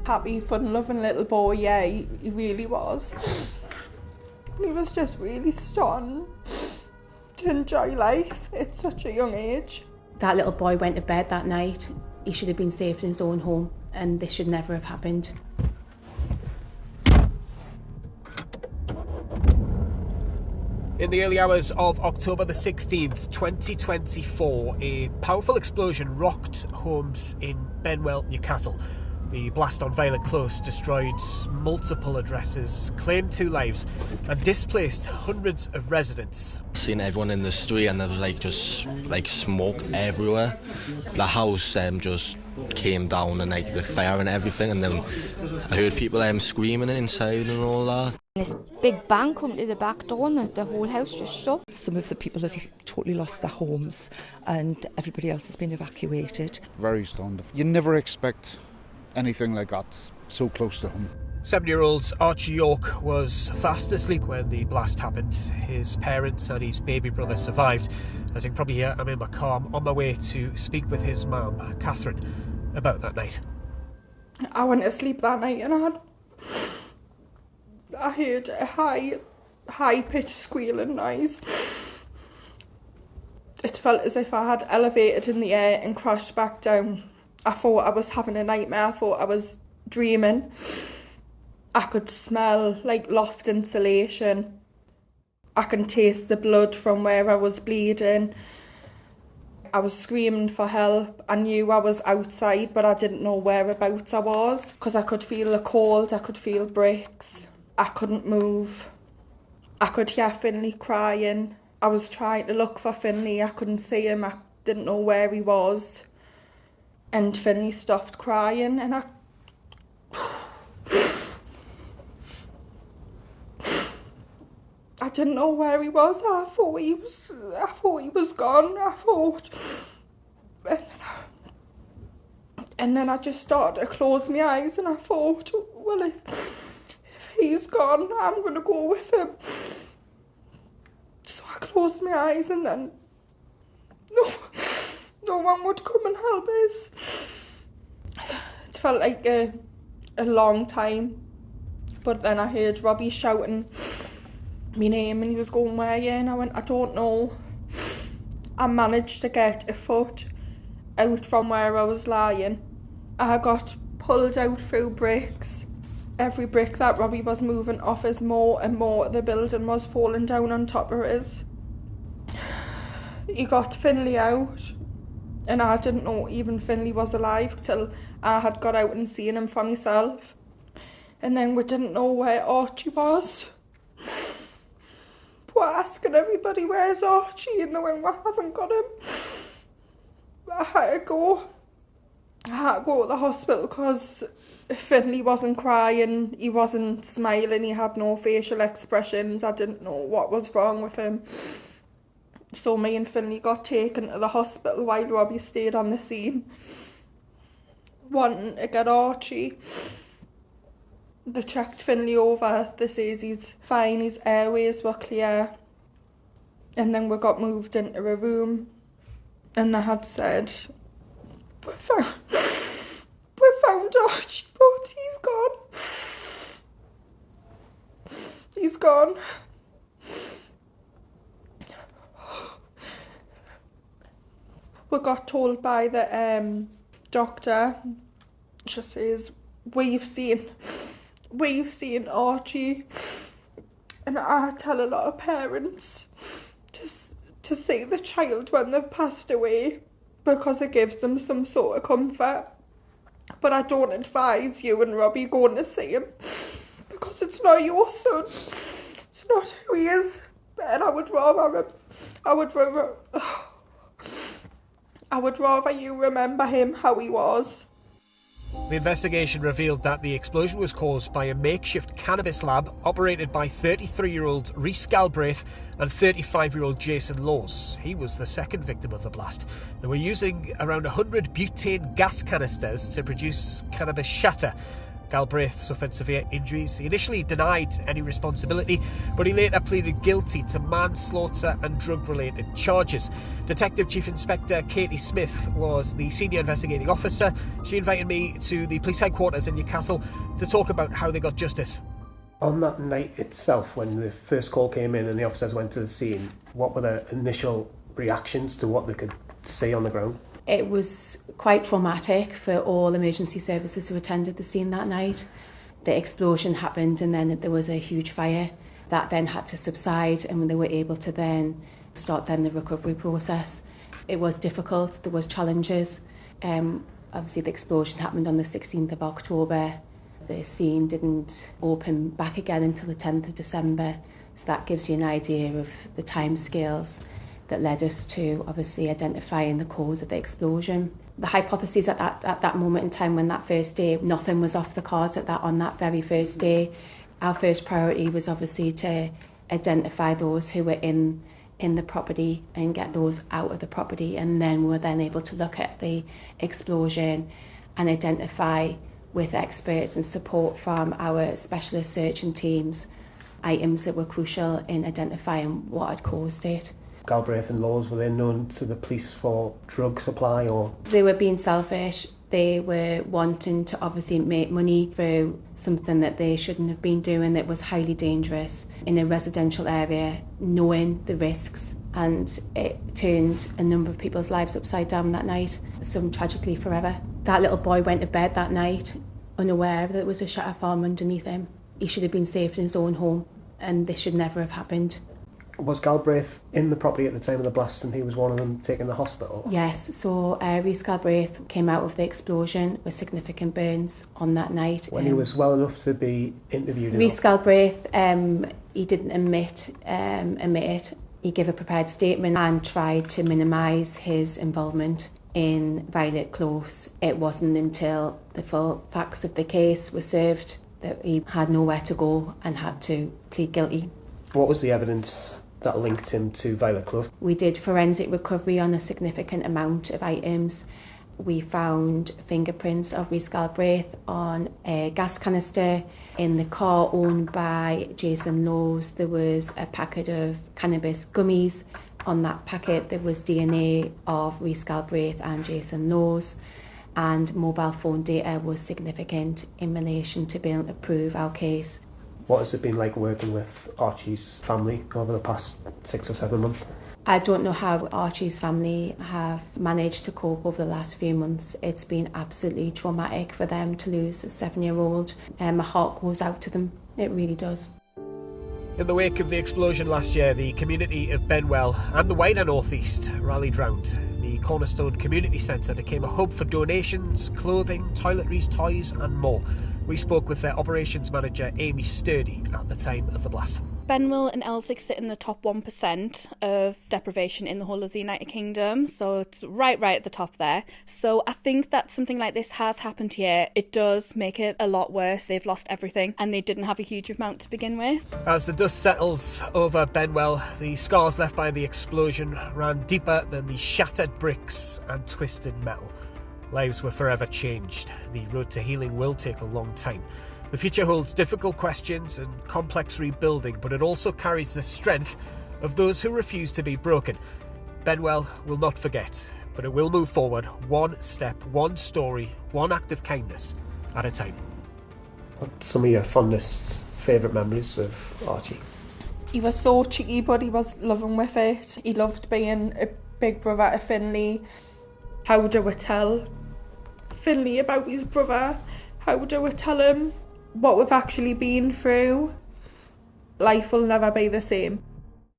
Happy, fun-loving little boy, yeah, he really was. He was just really starting to enjoy life at such a young age. That little boy went to bed that night. He should have been safe in his own home, and this should never have happened. In the early hours of October the 16th, 2024, a powerful explosion rocked homes in Benwell, Newcastle. The blast on Violet Close destroyed multiple addresses, claimed 2 lives and displaced hundreds of residents. Seeing everyone in the street and there was just smoke everywhere. The house just came down and the fire and everything, and then I heard people screaming inside and all that. This big bang come to the back door and the whole house just shut. Some of the people have totally lost their homes and everybody else has been evacuated. Very stunned. You never expect anything like that so close to home. 7-year-old Archie York was fast asleep when the blast happened. His parents and his baby brother survived. As you can probably hear, I'm in my car. I'm on my way to speak with his mum, Catherine, about that night. I went to sleep that night and I heard a high-pitched squealing noise. It felt as if I had elevated in the air and crashed back down. I thought I was having a nightmare. I thought I was dreaming. I could smell loft insulation. I can taste the blood from where I was bleeding. I was screaming for help. I knew I was outside, but I didn't know whereabouts I was because I could feel the cold, I could feel bricks. I couldn't move. I could hear Finlay crying. I was trying to look for Finlay. I couldn't see him. I didn't know where he was. And Finlay stopped crying and I didn't know where he was. I thought he was gone. And then I just started to close my eyes and I thought, well, if he's gone, I'm going to go with him. So I closed my eyes and then no one would come and help us. It felt like a long time. But then I heard Robbie shouting my name and he was going, where are you? And I went, I don't know. I managed to get a foot out from where I was lying. I got pulled out through bricks. Every brick that Robbie was moving off us, more and more the building was falling down on top of us. He got Finlay out and I didn't know even Finlay was alive till I had got out and seen him for myself. And then we didn't know where Archie was. We're asking everybody, where's Archie? And they went, we haven't got him. I had to go to the hospital because Finlay wasn't crying, he wasn't smiling, he had no facial expressions. I didn't know what was wrong with him. So me and Finlay got taken to the hospital while Robbie stayed on the scene, wanting to get Archie. They checked Finlay over, they says he's fine, his airways were clear. And then we got moved into a room and they had said, we found Archie, but he's gone. He's gone. We got told by the doctor, she says, we've seen Archie. And I tell a lot of parents to see the child when they've passed away because it gives them some sort of comfort. But I don't advise you and Robbie going to see him because it's not your son. It's not who he is. And I would rather you remember him how he was. The investigation revealed that the explosion was caused by a makeshift cannabis lab operated by 33-year-old Rhys Galbraith and 35-year-old Jason Laws. He was the second victim of the blast. They were using around 100 butane gas canisters to produce cannabis shatter. Galbraith suffered severe injuries. He initially denied any responsibility, but he later pleaded guilty to manslaughter and drug-related charges. Detective Chief Inspector Katie Smith was the senior investigating officer. She invited me to the police headquarters in Newcastle to talk about how they got justice. On that night itself, when the first call came in and the officers went to the scene, what were their initial reactions to what they could see on the ground? It was quite traumatic for all emergency services who attended the scene that night. The explosion happened and then there was a huge fire that then had to subside, and they were able to then start the recovery process. It was difficult, there was challenges. Obviously the explosion happened on the 16th of October. The scene didn't open back again until the 10th of December. So that gives you an idea of the timescales that led us to obviously identifying the cause of the explosion. The hypothesis at that moment in time, when that first day, nothing was off the cards on that very first day. Our first priority was obviously to identify those who were in the property and get those out of the property, and then we were then able to look at the explosion and identify, with experts and support from our specialist searching teams, items that were crucial in identifying what had caused it. Galbraith and Laws, were they known to the police for drug supply or...? They were being selfish. They were wanting to obviously make money through something that they shouldn't have been doing, that was highly dangerous in a residential area, knowing the risks. And it turned a number of people's lives upside down that night, some tragically forever. That little boy went to bed that night unaware that there was a shatter farm underneath him. He should have been safe in his own home, and this should never have happened. Was Galbraith in the property at the time of the blast and he was one of them taken to the hospital? Yes, so Rhys Galbraith came out of the explosion with significant burns on that night. When he was well enough to be interviewed? Rhys Galbraith, he didn't admit it. He gave a prepared statement and tried to minimise his involvement in Violet Close. It wasn't until the full facts of the case were served that he had nowhere to go and had to plead guilty. What was the evidence that linked him to Violet Close? We did forensic recovery on a significant amount of items. We found fingerprints of Rhys Galbraith on a gas canister. In the car owned by Jason Laws, there was a packet of cannabis gummies. On that packet, there was DNA of Rhys Galbraith and Jason Laws, and mobile phone data was significant in relation to being able to prove our case. What has it been like working with Archie's family over the past 6 or 7 months? I don't know how Archie's family have managed to cope over the last few months. It's been absolutely traumatic for them to lose a 7-year-old. My heart goes out to them. It really does. In the wake of the explosion last year, the community of Benwell and the wider North East rallied round. The Cornerstone Community Centre became a hub for donations, clothing, toiletries, toys and more. We spoke with their operations manager Amy Sturdy at the time of the blast. Benwell and Elswick sit in the top 1% of deprivation in the whole of the United Kingdom, so it's right at the top there. So I think that something like this has happened here. It does make it a lot worse. They've lost everything and they didn't have a huge amount to begin with. As the dust settles over Benwell, the scars left by the explosion ran deeper than the shattered bricks and twisted metal. Lives were forever changed. The road to healing will take a long time. The future holds difficult questions and complex rebuilding, but it also carries the strength of those who refuse to be broken. Benwell will not forget, but it will move forward one step, one story, one act of kindness at a time. What's some of your fondest favourite memories of Archie? He was so cheeky, but he was loving with it. He loved being a big brother to Finlay. How do we tell Finlay about his brother? How do we tell him what we've actually been through? Life will never be the same.